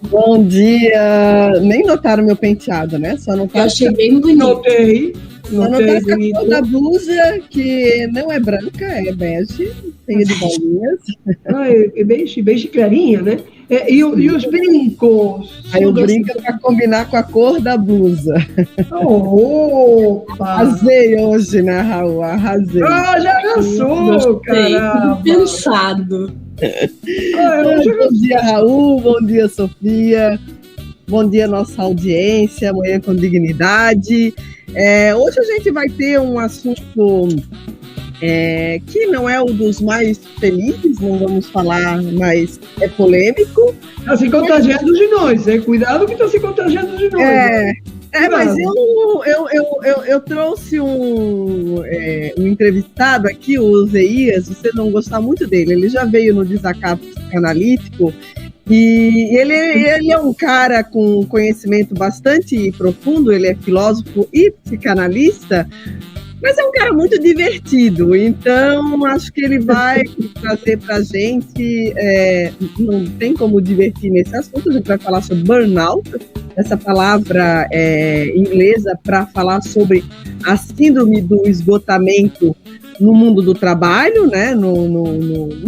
Bom dia. Nem notaram meu penteado, né? Só não Eu achei bem bonito. Notei a cor da blusa, que não é branca, é bege, cheia de bolinhas. É bem clarinha, né? E os brincos? Aí o brinco é para combinar com a cor da blusa. Opa! Arrasei hoje, né, Raul? Arrasei. Já arrasou, cara! Pensado. Bom dia, Raul. Bom dia, Sofia. Bom dia, nossa audiência. Manhã com Dignidade. Hoje a gente vai ter um assunto que não é um dos mais felizes, não vamos falar, mas é polêmico. Está se contagiando de nós, Cuidado que está se contagiando de nós. Mas eu trouxe um entrevistado aqui, o Oséias, você não gostar muito dele, ele já veio no Desacato Psicanalítico, e ele é um cara com conhecimento bastante profundo, ele é filósofo e psicanalista, mas é um cara muito divertido, então acho que ele vai trazer para a gente, não tem como divertir nesse assunto, a gente vai falar sobre burnout, essa palavra inglesa para falar sobre a síndrome do esgotamento no mundo do trabalho, né? No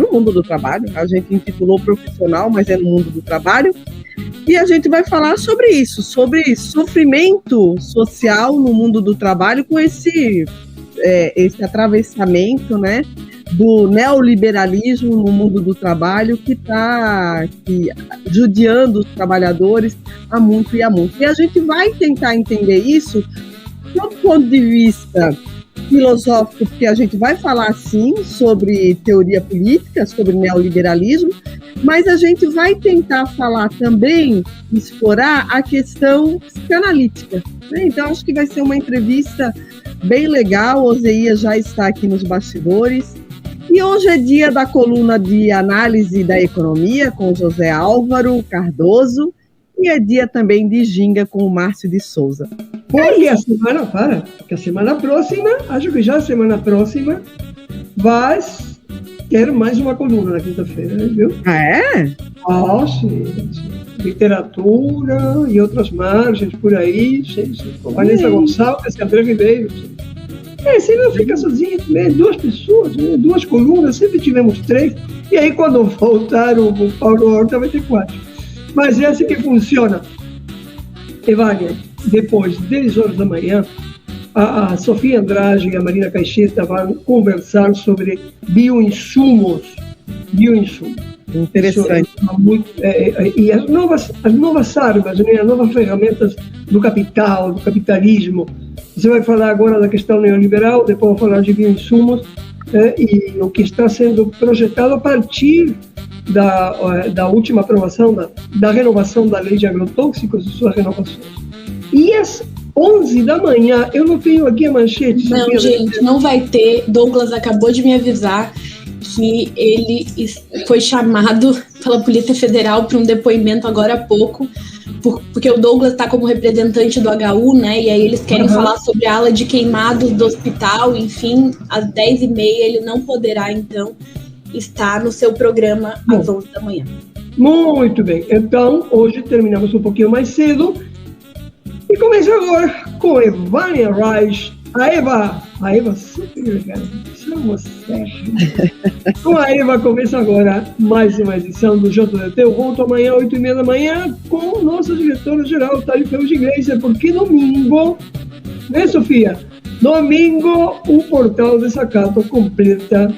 mundo do trabalho, a gente intitulou profissional, mas é no mundo do trabalho, e a gente vai falar sobre isso, sobre sofrimento social no mundo do trabalho, com esse atravessamento, né, do neoliberalismo no mundo do trabalho que está judiando os trabalhadores há muito e há muito. E a gente vai tentar entender isso do ponto de vista filosófico, porque a gente vai falar, sim, sobre teoria política, sobre neoliberalismo, mas a gente vai tentar falar também, explorar a questão psicanalítica, né? Então, acho que vai ser uma entrevista bem legal. O Oséias já está aqui nos bastidores. E hoje é dia da coluna de análise da economia com o José Álvaro Cardoso, e é dia também de ginga com o Márcio de Souza. Porque a semana próxima, acho que já a semana próxima, vai ter mais uma coluna na quinta-feira, viu? Sim. Literatura e outras margens por aí, sim. Com Vanessa Gonçalves e André Ribeiro. Você não fica sozinho, né? 2 pessoas, né? 2 colunas, sempre tivemos 3. E aí, quando voltar o Paulo Horta, vai ter 4. Mas é assim que funciona. Evânia, depois, 10 horas da manhã, a Sofia Andrade e a Marina Caixeta vão conversar sobre bioinsumos. Interessante. E as novas armas, né, as novas ferramentas do capital, do capitalismo. Você vai falar agora da questão neoliberal, depois vai falar de bioinsumos, e o que está sendo projetado a partir da última aprovação, da renovação da lei de agrotóxicos e suas renovações. E às 11 da manhã, eu não tenho aqui a manchete. Não, gente, não vai ter. Douglas acabou de me avisar que ele foi chamado pela Polícia Federal para um depoimento agora há pouco, porque o Douglas está como representante do HU, né? E aí eles querem falar sobre a ala de queimados do hospital, enfim, às 10h30 ele não poderá, então, estar no seu programa às 11 da manhã. Muito bem, então hoje terminamos um pouquinho mais cedo e começa agora com Evânia Reis. A Eva super legal. Com a Eva começa agora mais uma edição do JDT. Eu volto amanhã, 8h30 da manhã, com nossa diretora-geral, Tarifa Igreja, porque domingo, né, Sofia? Domingo, o Portal Desacato completa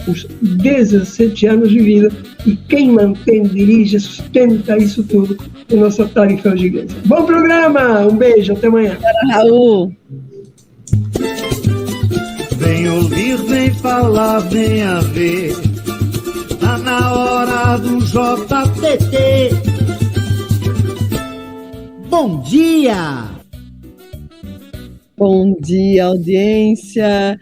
os 17 anos de vida, e quem mantém, dirige, sustenta isso tudo é nossa Tarifa Igreja. Bom programa, um beijo, até amanhã. Raul. Vem ouvir, vem falar, venha ver. Tá na hora do JTT. Bom dia! Bom dia, audiência.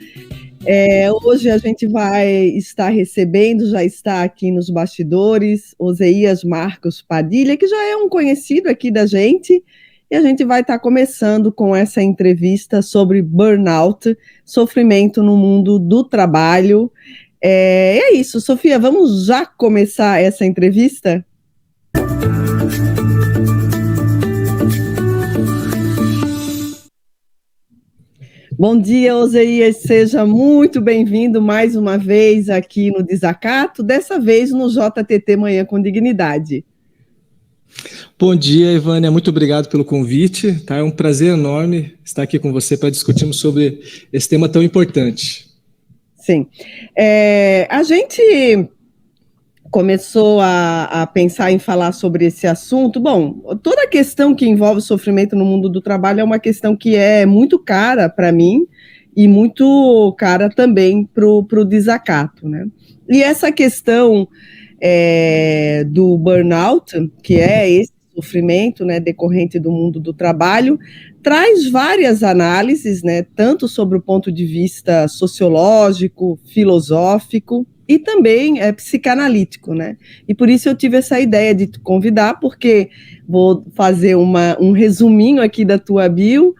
Hoje a gente vai estar recebendo, já está aqui nos bastidores, Oséias Marcos Padilha, que já é um conhecido aqui da gente. E a gente vai estar começando com essa entrevista sobre burnout, sofrimento no mundo do trabalho. É isso, Sofia, vamos já começar essa entrevista? Bom dia, Oséias, seja muito bem-vindo mais uma vez aqui no Desacato, dessa vez no JTT Manhã com Dignidade. Bom dia, Ivânia, muito obrigado pelo convite, tá? É um prazer enorme estar aqui com você para discutirmos sobre esse tema tão importante. Sim, a gente começou a pensar em falar sobre esse assunto. Bom, toda a questão que envolve sofrimento no mundo do trabalho é uma questão que é muito cara para mim e muito cara também para o Desacato, né? E essa questão do burnout, que é esse sofrimento, né, decorrente do mundo do trabalho, traz várias análises, né, tanto sobre o ponto de vista sociológico, filosófico, e também psicanalítico, né? E por isso eu tive essa ideia de te convidar, porque vou fazer um resuminho aqui da tua bio.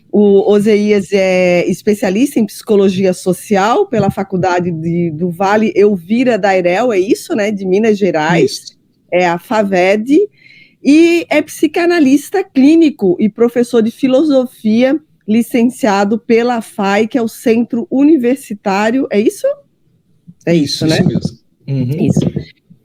O Oséias é especialista em psicologia social pela Faculdade do Vale Elvira Dairel, é isso, né? De Minas Gerais, isso. É a FAVED, e é psicanalista clínico e professor de filosofia, licenciado pela FAI, que é o Centro Universitário, é isso? É isso, né? Isso mesmo. Uhum. Isso.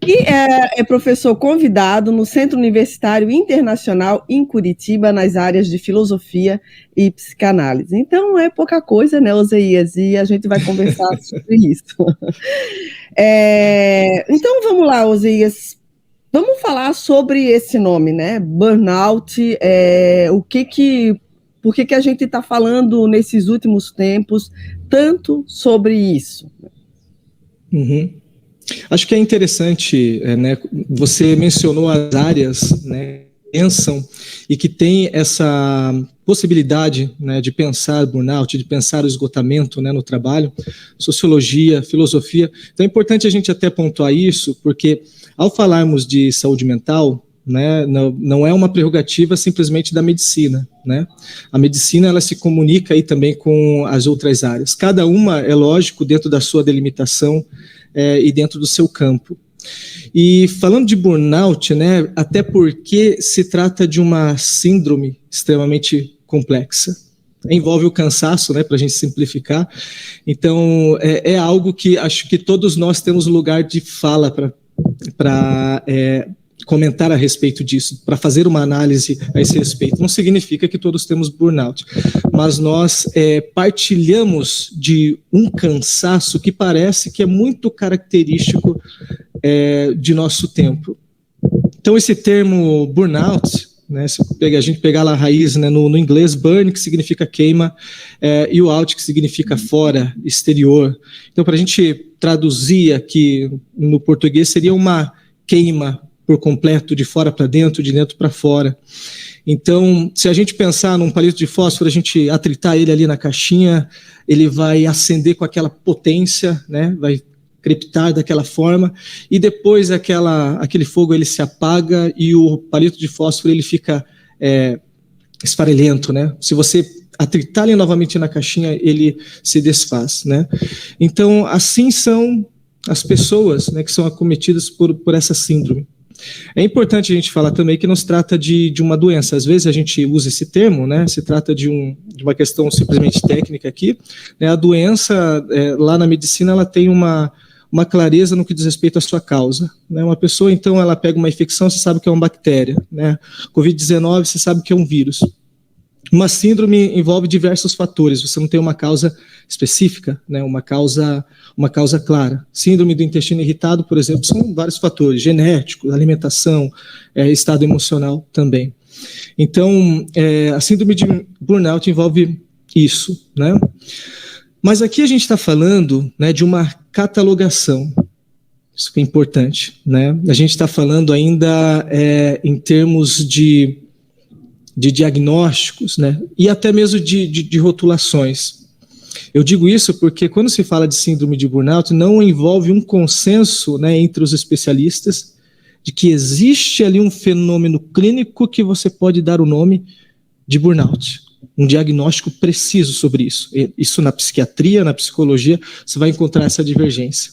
E é professor convidado no Centro Universitário Internacional em Curitiba, nas áreas de filosofia e psicanálise. Então, é pouca coisa, né, Oséias? E a gente vai conversar sobre isso. Então, vamos lá, Oséias. Vamos falar sobre esse nome, né? Burnout. Por que a gente está falando nesses últimos tempos tanto sobre isso? Uhum. Acho que é interessante, né, você mencionou as áreas, né, que pensam e que tem essa possibilidade, né, de pensar burnout, de pensar o esgotamento, né, no trabalho, sociologia, filosofia. Então é importante a gente até pontuar isso, porque ao falarmos de saúde mental, né, não é uma prerrogativa simplesmente da medicina, né? A medicina, ela se comunica aí também com as outras áreas. Cada uma, é lógico, dentro da sua delimitação e dentro do seu campo. E falando de burnout, né, até porque se trata de uma síndrome extremamente complexa. Envolve o cansaço, né, para a gente simplificar. Então, é algo que acho que todos nós temos lugar de fala para comentar a respeito disso, para fazer uma análise a esse respeito. Não significa que todos temos burnout, mas nós partilhamos de um cansaço que parece que é muito característico de nosso tempo. Então, esse termo burnout, né, se a gente pegar lá a raiz, né, no inglês, burn, que significa queima, e o out, que significa fora, exterior. Então, para a gente traduzir aqui no português, seria uma queima por completo, de fora para dentro, de dentro para fora. Então, se a gente pensar num palito de fósforo, a gente atritar ele ali na caixinha, ele vai acender com aquela potência, né? Vai crepitar daquela forma, e depois aquele fogo ele se apaga e o palito de fósforo ele fica esfarelento, né? Se você atritar ele novamente na caixinha, ele se desfaz, né? Então, assim são as pessoas, né, que são acometidas por essa síndrome. É importante a gente falar também que não se trata de uma doença. Às vezes a gente usa esse termo, né? Se trata de uma questão simplesmente técnica aqui, né? A doença, lá na medicina, ela tem uma clareza no que diz respeito à sua causa, né? Uma pessoa, então, ela pega uma infecção, você sabe que é uma bactéria, né? Covid-19, você sabe que é um vírus. Uma síndrome envolve diversos fatores, você não tem uma causa específica, né? Uma causa clara. Síndrome do intestino irritado, por exemplo, são vários fatores, genético, alimentação, estado emocional também. Então, a síndrome de burnout envolve isso, né? Mas aqui a gente está falando, né, de uma catalogação, isso que é importante, né? A gente está falando ainda em termos de diagnósticos, né? E até mesmo de rotulações. Eu digo isso porque quando se fala de síndrome de burnout, não envolve um consenso, né, entre os especialistas de que existe ali um fenômeno clínico que você pode dar o nome de burnout. Um diagnóstico preciso sobre isso. Isso na psiquiatria, na psicologia, você vai encontrar essa divergência.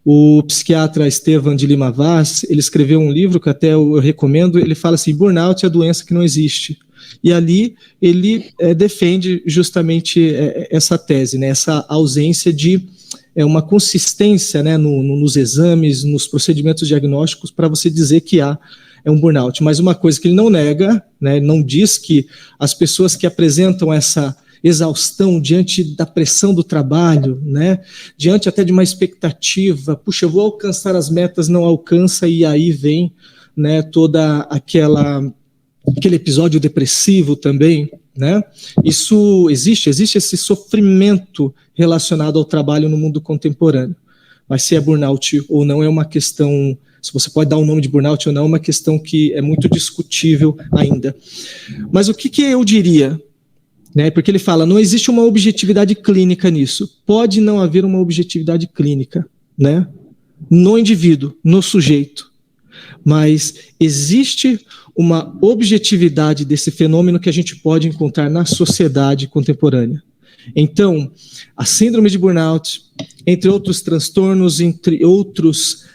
O psiquiatra Estevan de Lima Vaz, ele escreveu um livro que até eu recomendo, ele fala assim, burnout é a doença que não existe. E ali ele defende justamente essa tese, né, essa ausência de uma consistência, né, nos exames, nos procedimentos diagnósticos para você dizer que há um burnout. Mas uma coisa que ele não nega, né, não diz que as pessoas que apresentam essa exaustão diante da pressão do trabalho, né, diante até de uma expectativa, puxa, eu vou alcançar as metas, não alcança, e aí vem, né, toda aquele episódio depressivo também, né? Isso existe esse sofrimento relacionado ao trabalho no mundo contemporâneo. Mas se é burnout ou não é uma questão, se você pode dar o nome de burnout ou não, é uma questão que é muito discutível ainda. Mas o que eu diria? Né? Porque ele fala, não existe uma objetividade clínica nisso. Pode não haver uma objetividade clínica, né? No indivíduo, no sujeito. Mas existe uma objetividade desse fenômeno que a gente pode encontrar na sociedade contemporânea. Então, a síndrome de burnout, entre outros transtornos, entre outros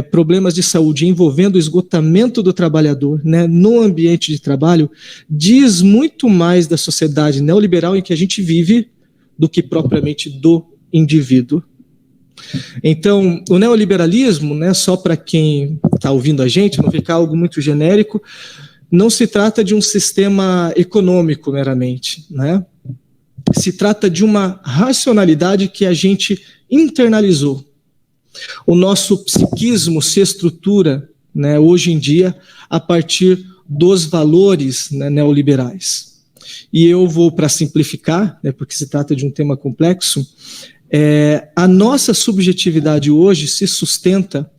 problemas de saúde envolvendo o esgotamento do trabalhador, né, no ambiente de trabalho, diz muito mais da sociedade neoliberal em que a gente vive do que propriamente do indivíduo. Então, o neoliberalismo, né, só para quem está ouvindo a gente, não ficar algo muito genérico, não se trata de um sistema econômico meramente, né? Se trata de uma racionalidade que a gente internalizou. O nosso psiquismo se estrutura, né, hoje em dia a partir dos valores, né, neoliberais. E eu vou, para simplificar, né, porque se trata de um tema complexo, a nossa subjetividade hoje se sustenta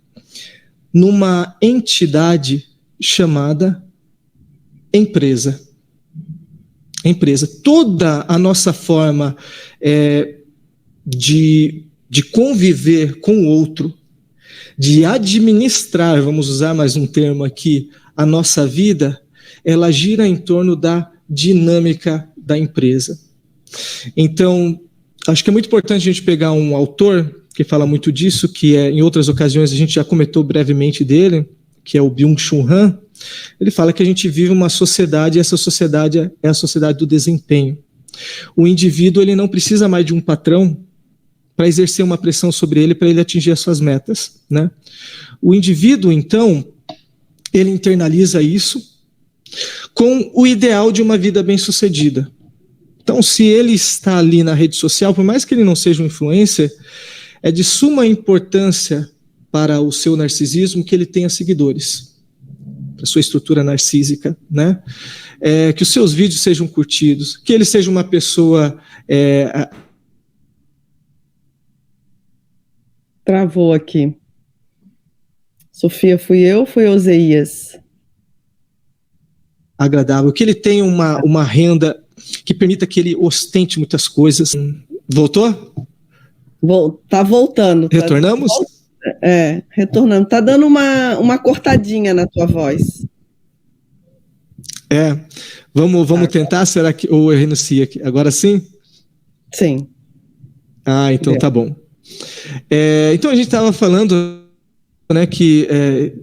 numa entidade chamada empresa. Toda a nossa forma de conviver com o outro, de administrar, vamos usar mais um termo aqui, a nossa vida, ela gira em torno da dinâmica da empresa. Então, acho que é muito importante a gente pegar um autor que fala muito disso, que em outras ocasiões a gente já comentou brevemente dele, que é o Byung-Chul Han. Ele fala que a gente vive uma sociedade, e essa sociedade é a sociedade do desempenho. O indivíduo ele não precisa mais de um patrão para exercer uma pressão sobre ele, para ele atingir as suas metas, né? O indivíduo, então, ele internaliza isso com o ideal de uma vida bem-sucedida. Então, se ele está ali na rede social, por mais que ele não seja um influencer, é de suma importância para o seu narcisismo que ele tenha seguidores, para a sua estrutura narcísica, né? Que os seus vídeos sejam curtidos, que ele seja uma pessoa... Travou aqui. Sofia, fui eu ou foi Oséias? Agradável, que ele tenha uma renda que permita que ele ostente muitas coisas. Voltou? Tá voltando. Retornamos? Retornando. Tá dando uma cortadinha na tua voz. Vamos tentar? Será que... Ou eu renuncio aqui? Agora sim? Sim. Então tá bom. Então a gente estava falando, né, que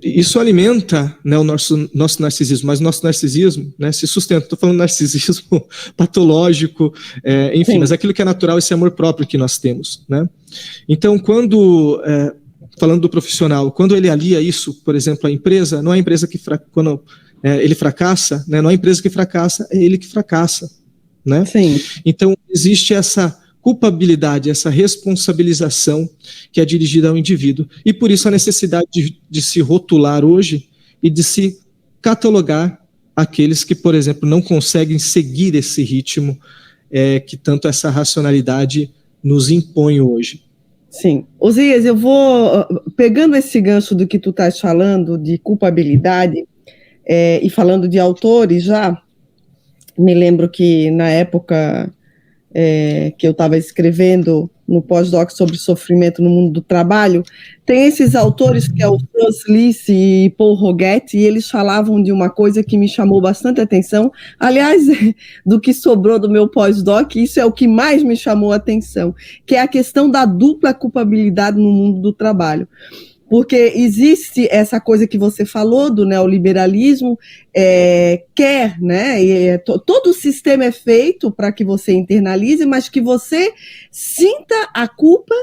isso alimenta, né, o nosso narcisismo, mas o nosso narcisismo, né, se sustenta. Estou falando narcisismo patológico, enfim, sim, mas aquilo que é natural, esse amor próprio que nós temos, né? Então, falando do profissional, quando ele alia isso, por exemplo, a empresa, não é a empresa que quando ele fracassa, né, não é a empresa que fracassa, é ele que fracassa, né? Sim. Então existe essa culpabilidade, essa responsabilização que é dirigida ao indivíduo. E por isso a necessidade de se rotular hoje e de se catalogar aqueles que, por exemplo, não conseguem seguir esse ritmo que tanto essa racionalidade nos impõe hoje. Sim. Oséias, eu vou, pegando esse gancho do que tu estás falando, de culpabilidade, e falando de autores já, me lembro que na época... que eu estava escrevendo no pós-doc sobre sofrimento no mundo do trabalho, tem esses autores que é o Franz Lise e Paul Roget, e eles falavam de uma coisa que me chamou bastante atenção, aliás, do que sobrou do meu pós-doc, isso é o que mais me chamou a atenção, que é a questão da dupla culpabilidade no mundo do trabalho. Porque existe essa coisa que você falou do neoliberalismo, quer, né? Todo o sistema é feito para que você internalize, mas que você sinta a culpa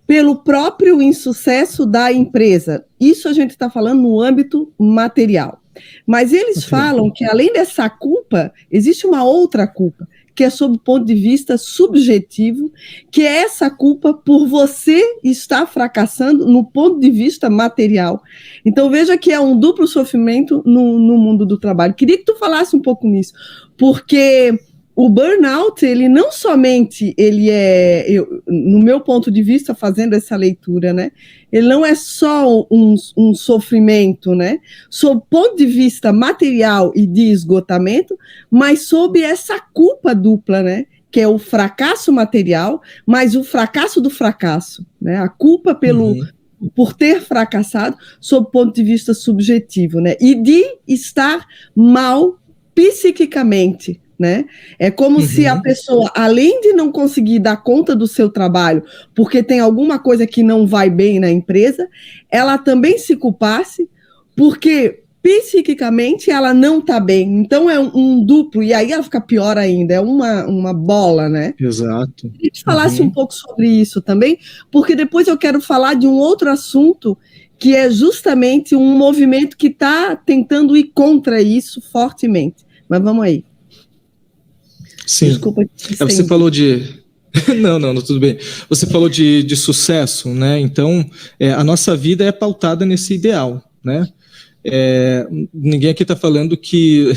pelo próprio insucesso da empresa. Isso a gente está falando no âmbito material. Mas eles falam que, além dessa culpa, existe uma outra culpa, que é sob o ponto de vista subjetivo, que é essa culpa por você estar fracassando no ponto de vista material. Então, veja que é um duplo sofrimento no mundo do trabalho. Queria que tu falasse um pouco nisso, porque o burnout, ele não somente, no meu ponto de vista, fazendo essa leitura, né, ele não é só um sofrimento, né, sob o ponto de vista material e de esgotamento, mas sob essa culpa dupla, né, que é o fracasso material, mas o fracasso do fracasso, né, a culpa por ter fracassado sob o ponto de vista subjetivo, né, e de estar mal psiquicamente, né? É como se a pessoa, além de não conseguir dar conta do seu trabalho, porque tem alguma coisa que não vai bem na empresa, ela também se culpasse, porque psiquicamente ela não está bem. Então é um duplo, e aí ela fica pior ainda, é uma bola, né? Exato. Queria que falasse um pouco sobre isso também, porque depois eu quero falar de um outro assunto, que é justamente um movimento que está tentando ir contra isso fortemente. Mas vamos aí. Sim. Desculpa. Você falou de... Não, tudo bem. Você falou de sucesso, né? Então, a nossa vida é pautada nesse ideal, né? Ninguém aqui está falando que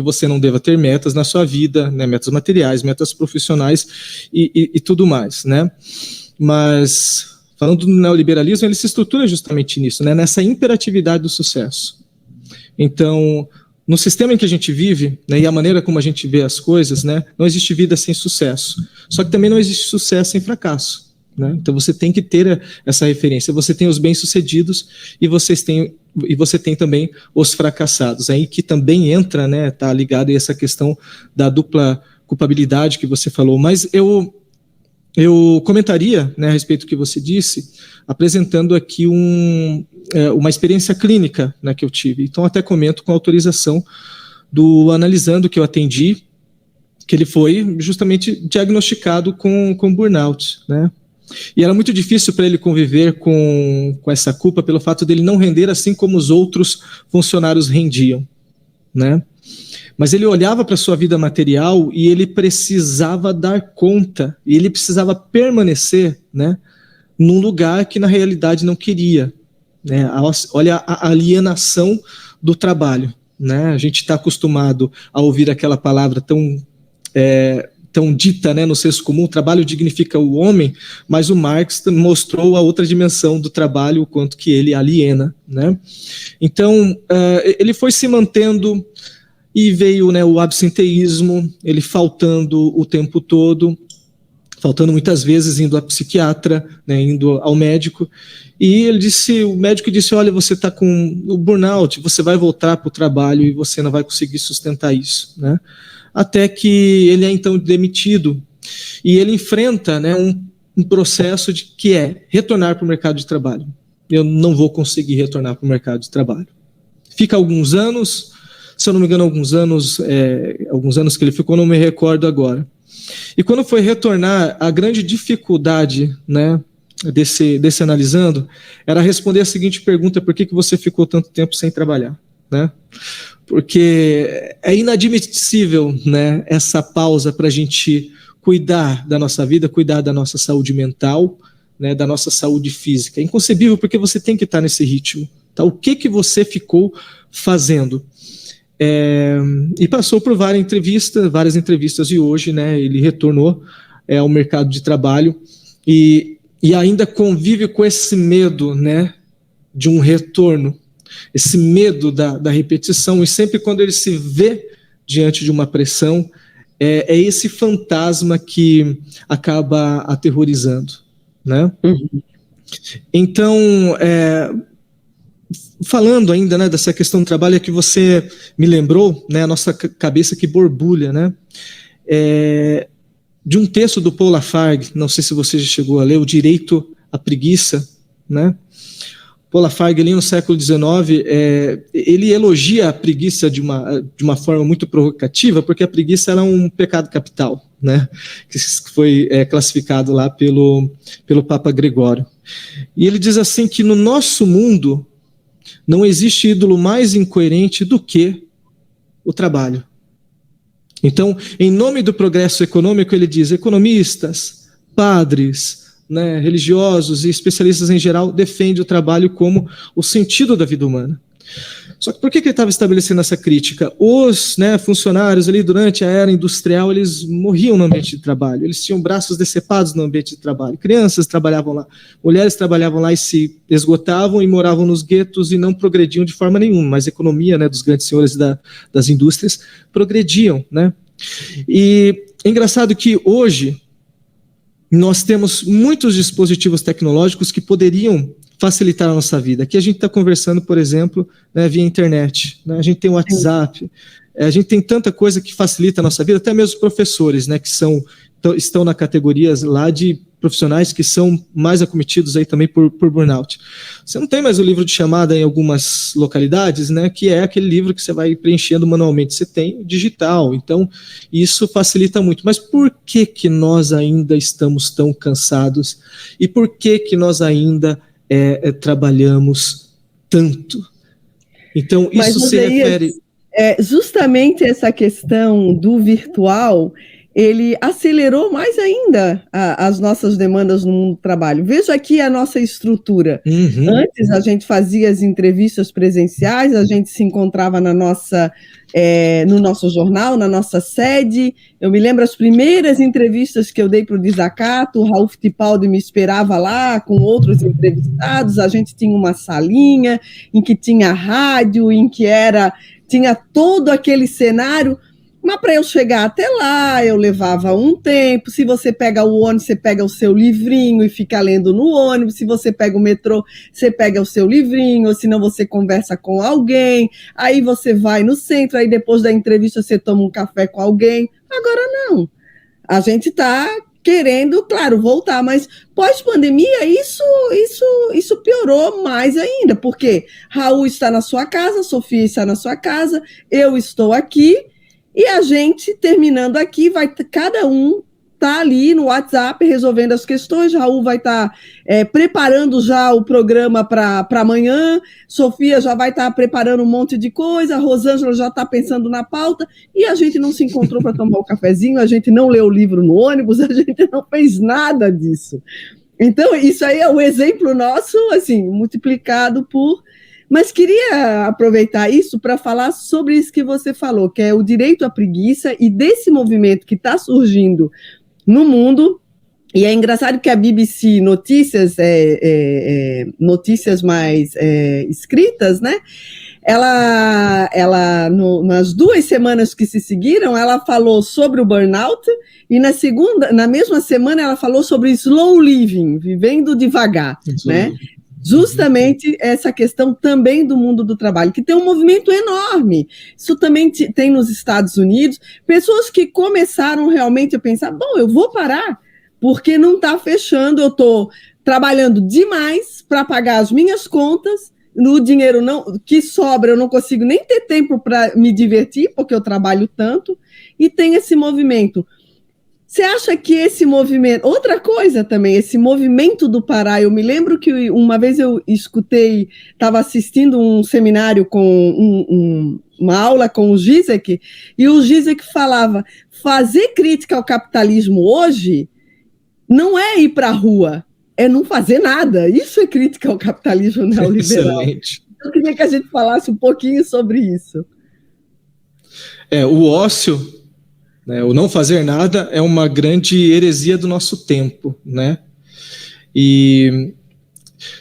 você não deva ter metas na sua vida, né? Metas materiais, metas profissionais e tudo mais, né? Mas, falando do neoliberalismo, ele se estrutura justamente nisso, né? Nessa imperatividade do sucesso. Então, no sistema em que a gente vive, né, e a maneira como a gente vê as coisas, né, não existe vida sem sucesso. Só que também não existe sucesso sem fracasso, né? Então você tem que ter essa referência. Você tem os bem-sucedidos e você tem também os fracassados. Aí que também entra, né, tá ligado a essa questão da dupla culpabilidade que você falou. Mas eu comentaria, né, a respeito do que você disse, apresentando aqui uma experiência clínica, né, que eu tive. Então, até comento com autorização do analisando que eu atendi, que ele foi justamente diagnosticado com burnout, né? E era muito difícil para ele conviver com essa culpa pelo fato dele não render assim como os outros funcionários rendiam, né? Mas ele olhava para a sua vida material e ele precisava dar conta, e ele precisava permanecer, né, num lugar que na realidade não queria, né? Olha a alienação do trabalho, né? A gente está acostumado a ouvir aquela palavra tão dita, né, no senso comum: o trabalho dignifica o homem, mas o Marx mostrou a outra dimensão do trabalho, o quanto que ele aliena, né? Então, ele foi se mantendo, e veio, né, o absenteísmo, ele faltando o tempo todo, faltando muitas vezes, indo ao psiquiatra, né, indo ao médico, e o médico disse: olha, você está com o burnout, você vai voltar para o trabalho e você não vai conseguir sustentar isso, né? Até que ele é então demitido, e ele enfrenta, né, um processo que é retornar para o mercado de trabalho. Eu não vou conseguir retornar para o mercado de trabalho. Fica alguns anos, se eu não me engano, alguns anos que ele ficou, não me recordo agora. E quando foi retornar, a grande dificuldade, né, desse analisando, era responder a seguinte pergunta: por que você ficou tanto tempo sem trabalhar, né? Porque é inadmissível, né, essa pausa para a gente cuidar da nossa vida, cuidar da nossa saúde mental, né, da nossa saúde física. É inconcebível, porque você tem que estar nesse ritmo, tá? O que você ficou fazendo? E passou por várias entrevistas, e hoje, né, ele retornou ao mercado de trabalho e ainda convive com esse medo, né, de um retorno, esse medo da repetição, e sempre quando ele se vê diante de uma pressão, é esse fantasma que acaba aterrorizando, né? Então, falando ainda, né, dessa questão do trabalho, é que você me lembrou, né, a nossa cabeça que borbulha, né, de um texto do Paul Lafargue, não sei se você já chegou a ler, O Direito à Preguiça, né? Paul Lafargue, ali no século XIX, ele elogia a preguiça de uma forma muito provocativa, porque a preguiça era um pecado capital, né, que foi classificado lá pelo Papa Gregório. E ele diz assim que no nosso mundo não existe ídolo mais incoerente do que o trabalho. Então, em nome do progresso econômico, ele diz, economistas, padres, né, religiosos e especialistas em geral defendem o trabalho como o sentido da vida humana. Só que por que ele estava estabelecendo essa crítica? Os, né, funcionários ali durante a era industrial, eles morriam no ambiente de trabalho, eles tinham braços decepados no ambiente de trabalho, crianças trabalhavam lá, mulheres trabalhavam lá e se esgotavam e moravam nos guetos e não progrediam de forma nenhuma, mas a economia, né, dos grandes senhores das indústrias progrediam, né? E é engraçado que hoje nós temos muitos dispositivos tecnológicos que poderiam facilitar a nossa vida. Aqui a gente está conversando, por exemplo, né, via internet, né? A gente tem o WhatsApp, a gente tem tanta coisa que facilita a nossa vida, até mesmo os professores, né, que estão na categoria lá de profissionais que são mais acometidos aí também por burnout. Você não tem mais o livro de chamada em algumas localidades, né, que é aquele livro que você vai preenchendo manualmente, você tem digital, então isso facilita muito. Mas por que nós ainda estamos tão cansados? E por que nós ainda trabalhamos tanto? Então, isso se refere... Justamente essa questão do virtual, ele acelerou mais ainda as nossas demandas no mundo do trabalho. Veja aqui a nossa estrutura. Uhum. Antes, a gente fazia as entrevistas presenciais, a gente se encontrava no nosso jornal, na nossa sede. Eu me lembro as primeiras entrevistas que eu dei para o Desacato, o Raul Fittipaldi me esperava lá com outros entrevistados, a gente tinha uma salinha em que tinha rádio, em que tinha todo aquele cenário, mas para eu chegar até lá, eu levava um tempo. Se você pega o ônibus, você pega o seu livrinho e fica lendo no ônibus. Se você pega o metrô, você pega o seu livrinho, ou senão você conversa com alguém. Aí você vai no centro, aí depois da entrevista você toma um café com alguém. Agora não. A gente está querendo, claro, voltar, mas pós-pandemia isso piorou mais ainda, porque Raul está na sua casa, Sofia está na sua casa, eu estou aqui, e a gente, terminando aqui, cada um tá ali no WhatsApp resolvendo as questões. Raul vai estar preparando já o programa para amanhã, Sofia já vai estar preparando um monte de coisa, a Rosângela já está pensando na pauta, e a gente não se encontrou para tomar o cafezinho, a gente não leu o livro no ônibus, a gente não fez nada disso. Então, isso aí é um exemplo nosso, assim, multiplicado por... Mas queria aproveitar isso para falar sobre isso que você falou, que é o direito à preguiça e desse movimento que está surgindo no mundo. E é engraçado que a BBC Notícias, notícias mais escritas, né? Ela nas 2 semanas que se seguiram, ela falou sobre o burnout, e na mesma semana ela falou sobre slow living, vivendo devagar, né? Justamente essa questão também do mundo do trabalho, que tem um movimento enorme. Isso também tem nos Estados Unidos, pessoas que começaram realmente a pensar, bom, eu vou parar, porque não está fechando, eu estou trabalhando demais para pagar as minhas contas, no dinheiro que sobra eu não consigo nem ter tempo para me divertir, porque eu trabalho tanto, e tem esse movimento. Você acha que esse movimento... Outra coisa também, esse movimento do parar, eu me lembro que uma vez eu estava assistindo um seminário uma aula com o Zizek, e o Zizek falava, fazer crítica ao capitalismo hoje não é ir para a rua, é não fazer nada. Isso é crítica ao capitalismo neoliberal. Excelente. Eu queria que a gente falasse um pouquinho sobre isso. O ócio... O não fazer nada é uma grande heresia do nosso tempo, né? E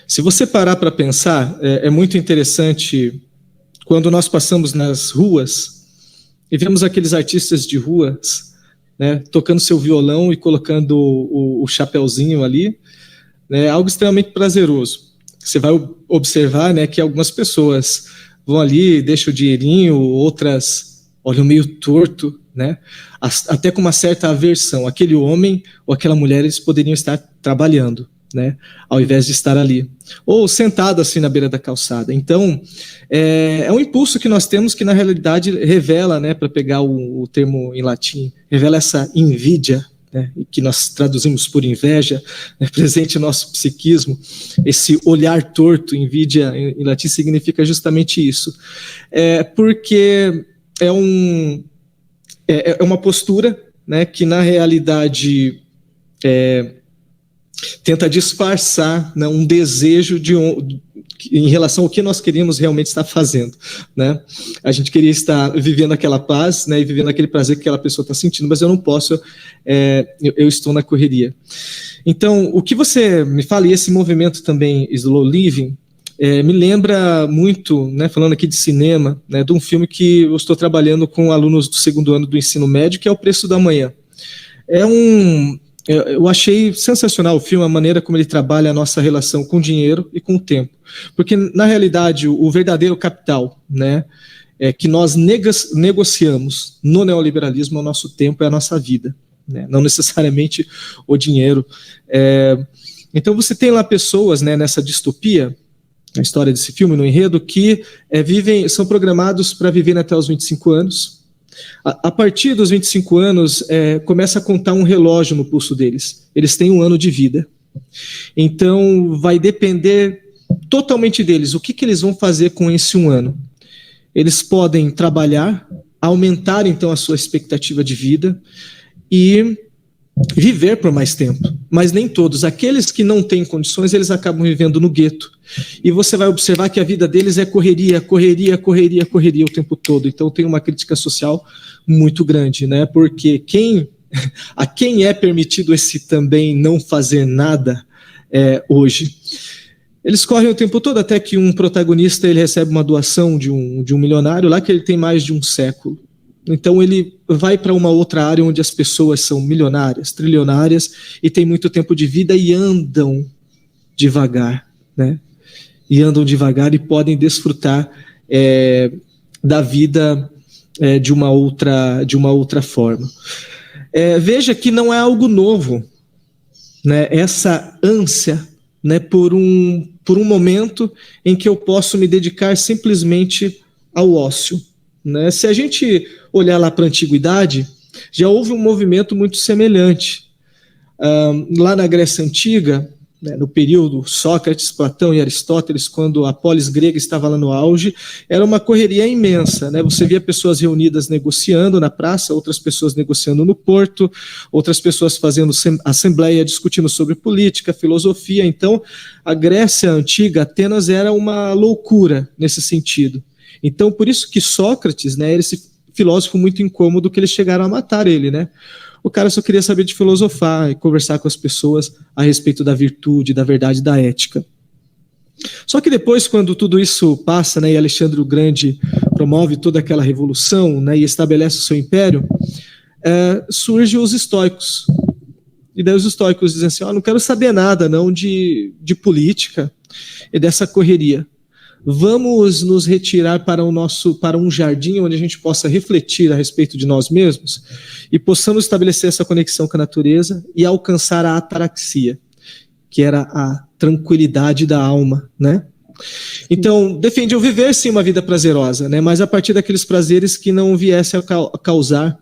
se você parar para pensar, é muito interessante quando nós passamos nas ruas e vemos aqueles artistas de ruas, né, tocando seu violão e colocando o chapéuzinho ali, né, algo extremamente prazeroso. Você vai observar, né, que algumas pessoas vão ali, deixam o dinheirinho, outras olham meio torto, né? Até com uma certa aversão. Aquele homem ou aquela mulher, eles poderiam estar trabalhando, né, ao invés de estar ali, ou sentado assim na beira da calçada. Então, é um impulso que nós temos que na realidade revela, né, para pegar o termo em latim, revela essa invídia, né, que nós traduzimos por inveja, né, presente no nosso psiquismo. Esse olhar torto, invídia em latim significa justamente isso, porque é uma postura, né, que na realidade tenta disfarçar, né, um desejo em relação ao que nós queríamos realmente estar fazendo, né? A gente queria estar vivendo aquela paz, né, e vivendo aquele prazer que aquela pessoa está sentindo, mas eu não posso, eu estou na correria. Então, o que você me fala, e esse movimento também, Slow Living, me lembra muito, né, falando aqui de cinema, né, de um filme que eu estou trabalhando com alunos do 2º ano do ensino médio, que é O Preço da Manhã. Eu achei sensacional o filme, a maneira como ele trabalha a nossa relação com o dinheiro e com o tempo. Porque, na realidade, o verdadeiro capital, né, que nós negociamos no neoliberalismo é o nosso tempo, é a nossa vida, né, não necessariamente o dinheiro. Então, você tem lá pessoas, né, nessa distopia, na história desse filme, no enredo, que são programados para viver até os 25 anos. A partir dos 25 anos, começa a contar um relógio no pulso deles. Eles têm 1 ano de vida. Então, vai depender totalmente deles. O que eles vão fazer com esse 1 ano? Eles podem trabalhar, aumentar, então, a sua expectativa de vida e viver por mais tempo. Mas nem todos. Aqueles que não têm condições, eles acabam vivendo no gueto. E você vai observar que a vida deles é correria o tempo todo. Então tem uma crítica social muito grande, né? Porque a quem é permitido esse também não fazer nada hoje? Eles correm o tempo todo, até que um protagonista ele recebe uma doação de um milionário lá que ele tem mais de 1 século. Então ele vai para uma outra área onde as pessoas são milionárias, trilionárias e têm muito tempo de vida e andam devagar, né? E andam devagar e podem desfrutar da vida de uma outra forma. Veja que não é algo novo, né? Essa ânsia, né, por um momento em que eu posso me dedicar simplesmente ao ócio, né? Se a gente olhar lá para a antiguidade, já houve um movimento muito semelhante. Lá na Grécia Antiga, né, no período Sócrates, Platão e Aristóteles, quando a polis grega estava lá no auge, era uma correria imensa, né? Você via pessoas reunidas negociando na praça, outras pessoas negociando no porto, outras pessoas fazendo assembleia, discutindo sobre política, filosofia. Então, a Grécia Antiga, Atenas, era uma loucura nesse sentido. Então, por isso que Sócrates, né, era esse filósofo muito incômodo que eles chegaram a matar ele, né? O cara só queria saber de filosofar e conversar com as pessoas a respeito da virtude, da verdade, da ética. Só que depois, quando tudo isso passa, né, e Alexandre o Grande promove toda aquela revolução, né, e estabelece o seu império, surgem os estoicos. E daí os estoicos dizem assim, não quero saber nada não de política e dessa correria. Vamos nos retirar para um jardim onde a gente possa refletir a respeito de nós mesmos e possamos estabelecer essa conexão com a natureza e alcançar a ataraxia, que era a tranquilidade da alma, né? Então, defendiam viver sim uma vida prazerosa, né? Mas a partir daqueles prazeres que não viessem a causar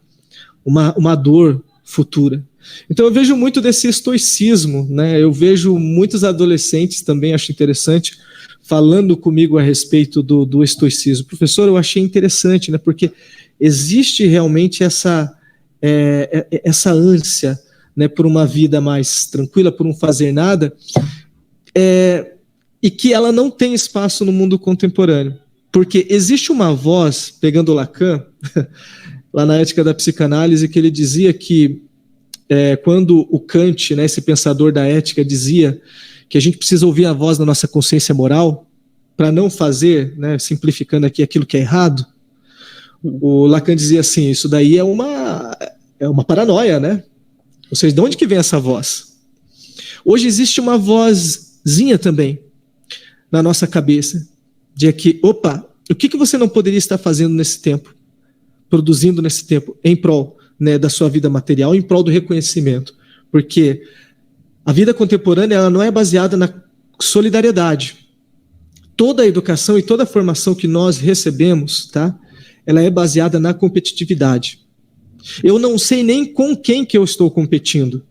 uma dor futura. Então eu vejo muito desse estoicismo, né? Eu vejo muitos adolescentes também, acho interessante, falando comigo a respeito do estoicismo. Professor, eu achei interessante, né, porque existe realmente essa ânsia, né, por uma vida mais tranquila, por um fazer nada, e que ela não tem espaço no mundo contemporâneo. Porque existe uma voz, pegando Lacan, lá na Ética da Psicanálise, que ele dizia que quando o Kant, né, esse pensador da ética, dizia que a gente precisa ouvir a voz da nossa consciência moral para não fazer, né, simplificando aqui, aquilo que é errado. O Lacan dizia assim, isso daí é uma paranoia, né? Ou seja, de onde que vem essa voz? Hoje existe uma vozinha também na nossa cabeça, de que, opa, o que você não poderia estar fazendo nesse tempo? Produzindo nesse tempo, em prol, né, da sua vida material, em prol do reconhecimento? Porque A vida contemporânea ela não é baseada na solidariedade. Toda a educação e toda a formação que nós recebemos, tá? Ela é baseada na competitividade. Eu não sei nem com quem que eu estou competindo,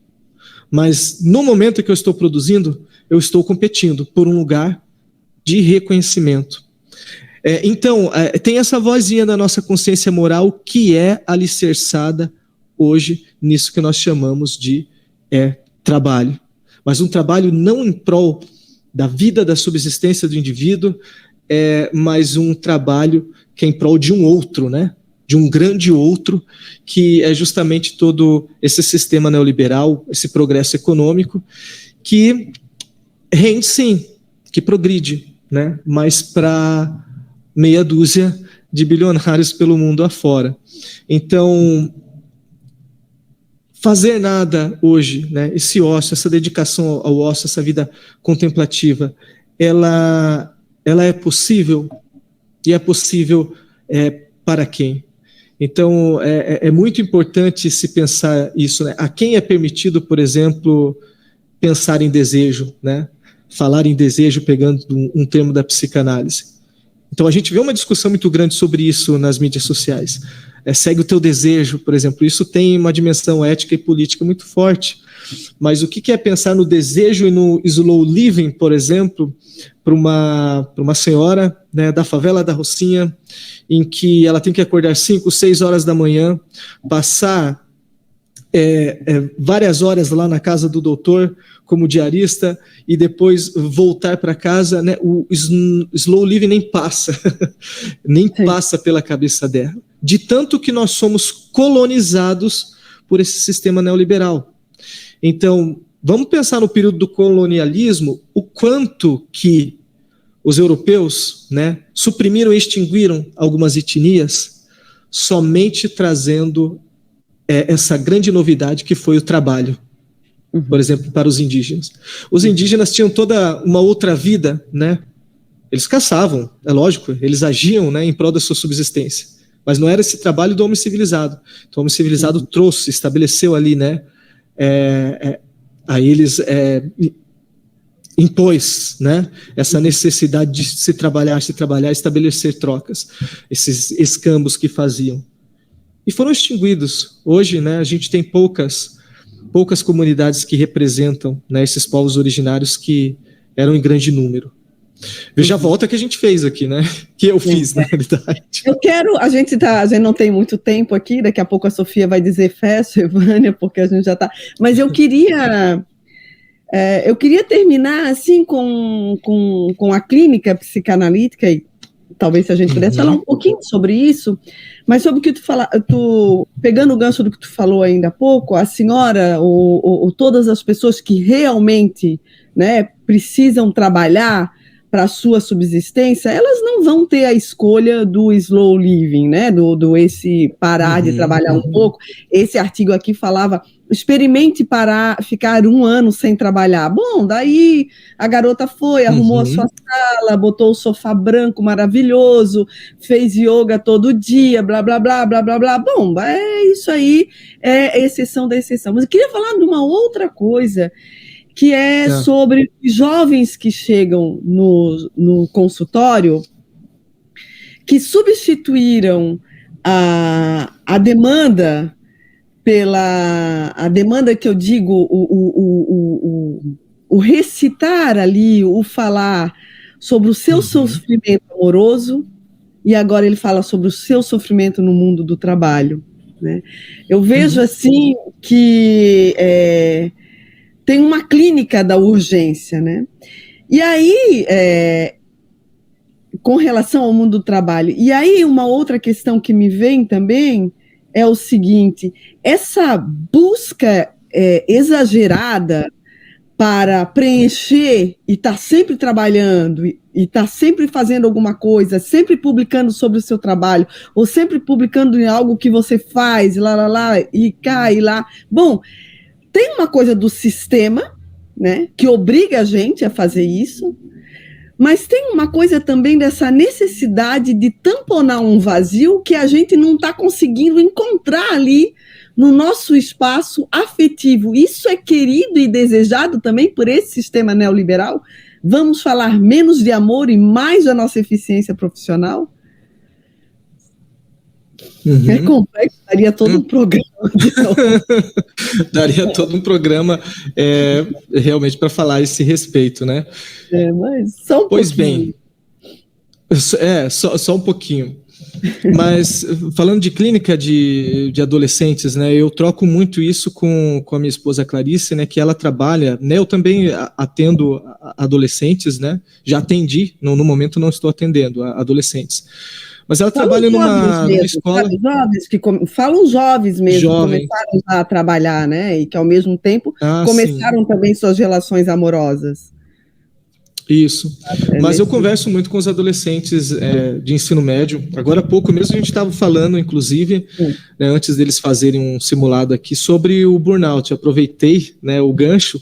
mas no momento que eu estou produzindo, eu estou competindo por um lugar de reconhecimento. Então, tem essa vozinha da nossa consciência moral que é alicerçada hoje nisso que nós chamamos de trabalho. Mas um trabalho não em prol da vida, da subsistência do indivíduo, mas um trabalho que é em prol de um outro, né? De um grande outro, que é justamente todo esse sistema neoliberal, esse progresso econômico, que rende sim, que progride, né? Mas para meia dúzia de bilionários pelo mundo afora. Então, fazer nada hoje, né? Esse ócio, essa dedicação ao ócio, essa vida contemplativa, ela é possível? E é possível para quem? Então, é muito importante se pensar isso, né? A quem é permitido, por exemplo, pensar em desejo, né? Falar em desejo pegando um termo da psicanálise. Então, a gente vê uma discussão muito grande sobre isso nas mídias sociais. Segue o teu desejo, por exemplo. Isso tem uma dimensão ética e política muito forte. Mas o que é pensar no desejo e no slow living, por exemplo, para uma senhora, né, da favela da Rocinha, em que ela tem que acordar 5, 6 horas da manhã, passar várias horas lá na casa do doutor como diarista e depois voltar para casa, né? O slow living nem passa, nem passa pela cabeça dela. De tanto que nós somos colonizados por esse sistema neoliberal. Então, vamos pensar no período do colonialismo, o quanto que os europeus, né, suprimiram e extinguiram algumas etnias, somente trazendo essa grande novidade que foi o trabalho, por exemplo, para os indígenas. Os indígenas tinham toda uma outra vida, né? Eles caçavam, é lógico, eles agiam, né, em prol da sua subsistência, mas não era esse trabalho do homem civilizado. Então, o homem civilizado trouxe, estabeleceu ali, né, aí eles impôs, né, essa necessidade de se trabalhar, estabelecer trocas, esses escambos que faziam. E foram extinguidos. Hoje, né, a gente tem poucas comunidades que representam, né, esses povos originários que eram em grande número. Veja a volta que a gente fez aqui, né? Que eu fiz, na realidade. A gente não tem muito tempo aqui, daqui a pouco a Sofia vai dizer fecha, Evânia, porque a gente já está. Mas eu queria terminar assim com a clínica psicanalítica, e talvez se a gente pudesse falar um pouquinho sobre isso, mas sobre o que pegando o gancho do que tu falou ainda há pouco, a senhora, ou todas as pessoas que realmente, né, precisam trabalhar para a sua subsistência, elas não vão ter a escolha do slow living, né, do esse parar de trabalhar um pouco. Esse artigo aqui falava, experimente ficar 1 ano sem trabalhar. Bom, daí a garota foi, arrumou a sua sala, botou o sofá branco maravilhoso, fez yoga todo dia, blá, blá, blá, blá, blá, blá. Bom, isso aí é exceção da exceção. Mas eu queria falar de uma outra coisa, que é sobre jovens que chegam no consultório, que substituíram a demanda a demanda que eu digo, o recitar ali, o falar sobre o seu sofrimento amoroso, e agora ele fala sobre o seu sofrimento no mundo do trabalho, né? Eu vejo assim que tem uma clínica da urgência, né? E aí, com relação ao mundo do trabalho, e aí uma outra questão que me vem também é o seguinte, essa busca exagerada para preencher e estar sempre trabalhando e estar sempre fazendo alguma coisa, sempre publicando sobre o seu trabalho, ou sempre publicando em algo que você faz, e cá e lá. Bom, tem uma coisa do sistema, né, que obriga a gente a fazer isso, Mas tem uma coisa também dessa necessidade de tamponar um vazio que a gente não está conseguindo encontrar ali no nosso espaço afetivo. Isso é querido e desejado também por esse sistema neoliberal? Vamos falar menos de amor e mais da nossa eficiência profissional? É complexo, daria todo um programa. Daria todo um programa realmente para falar a esse respeito, né? Mas só um pois pouquinho. Bem, só um pouquinho. Mas falando de clínica de adolescentes, né? Eu troco muito isso com a minha esposa Clarice, né? Que ela trabalha, né? Eu também atendo adolescentes, né? Já atendi, no momento não estou atendendo adolescentes. Mas ela trabalha numa escola. Falam jovens mesmo, que começaram a trabalhar, né? E que ao mesmo tempo começaram também suas relações amorosas. Isso. Mas eu converso muito com os adolescentes de ensino médio. Agora há pouco mesmo a gente estava falando, inclusive, né, antes deles fazerem um simulado aqui, sobre o burnout. Eu aproveitei, né, o gancho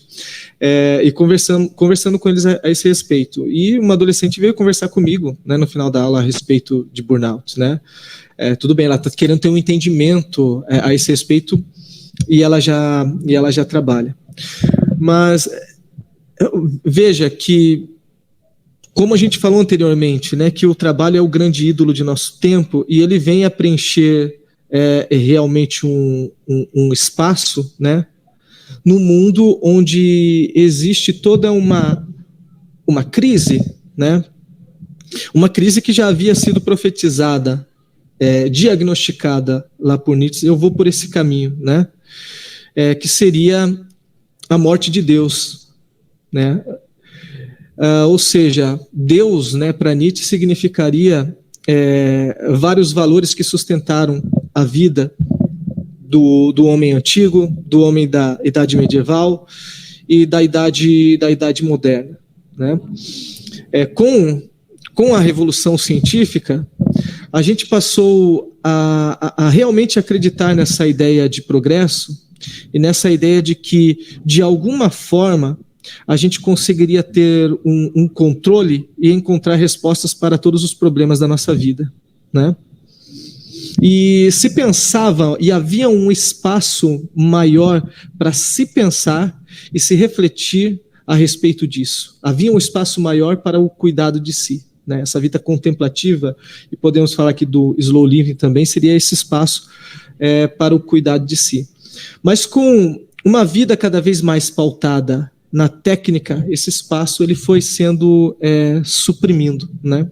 e conversando com eles a esse respeito. E uma adolescente veio conversar comigo, né, no final da aula a respeito de burnout. Né? Tudo bem, ela está querendo ter um entendimento a esse respeito e ela já trabalha. Mas veja que, como a gente falou anteriormente, né, que o trabalho é o grande ídolo de nosso tempo e ele vem a preencher realmente um espaço, né, no mundo onde existe toda uma crise, né, uma crise que já havia sido profetizada, diagnosticada lá por Nietzsche. Eu vou por esse caminho, né, que seria a morte de Deus, né? Ou seja, Deus, né, para Nietzsche significaria vários valores que sustentaram a vida do homem antigo, do homem da idade medieval e da idade moderna, né? Com a revolução científica, a gente passou a realmente acreditar nessa ideia de progresso e nessa ideia de que, de alguma forma, a gente conseguiria ter um controle e encontrar respostas para todos os problemas da nossa vida, né? E se pensava, e havia um espaço maior para se pensar e se refletir a respeito disso. Havia um espaço maior para o cuidado de si, né? Essa vida contemplativa, e podemos falar aqui do slow living também, seria esse espaço para o cuidado de si. Mas com uma vida cada vez mais pautada na técnica, esse espaço ele foi sendo suprimindo, né?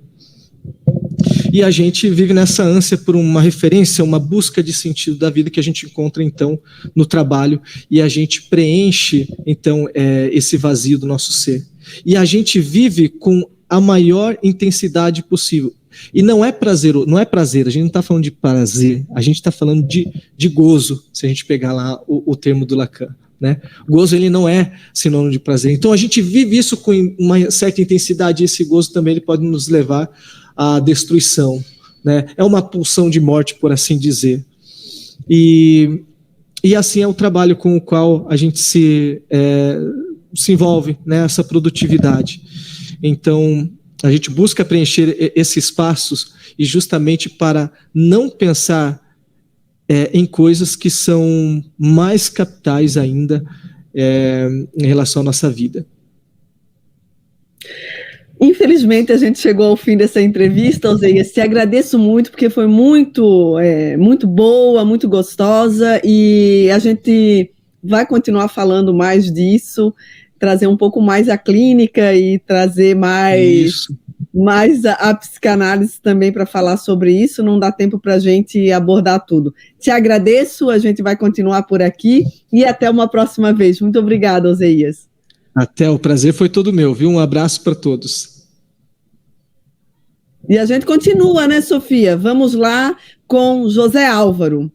E a gente vive nessa ânsia por uma referência, uma busca de sentido da vida que a gente encontra, então, no trabalho, e a gente preenche, então, esse vazio do nosso ser. E a gente vive com a maior intensidade possível. E não é prazer, a gente não está falando de prazer, a gente está falando de gozo, se a gente pegar lá o termo do Lacan. Né? Gozo ele não é sinônimo de prazer. Então a gente vive isso com uma certa intensidade, e esse gozo também ele pode nos levar à destruição, né? É uma pulsão de morte, por assim dizer. E assim é o trabalho com o qual a gente se envolve, né? Essa produtividade. Então a gente busca preencher esses espaços e justamente para não pensar em coisas que são mais capitais ainda em relação à nossa vida. Infelizmente, a gente chegou ao fim dessa entrevista, Oséias. Te agradeço muito, porque foi muito boa, muito gostosa, e a gente vai continuar falando mais disso, trazer um pouco mais a clínica e trazer mais a psicanálise também para falar sobre isso. Não dá tempo para a gente abordar tudo. Te agradeço, a gente vai continuar por aqui e até uma próxima vez. Muito obrigada, Oséias. Até, o prazer foi todo meu, viu? Um abraço para todos. E a gente continua, né, Sofia? Vamos lá com José Álvaro.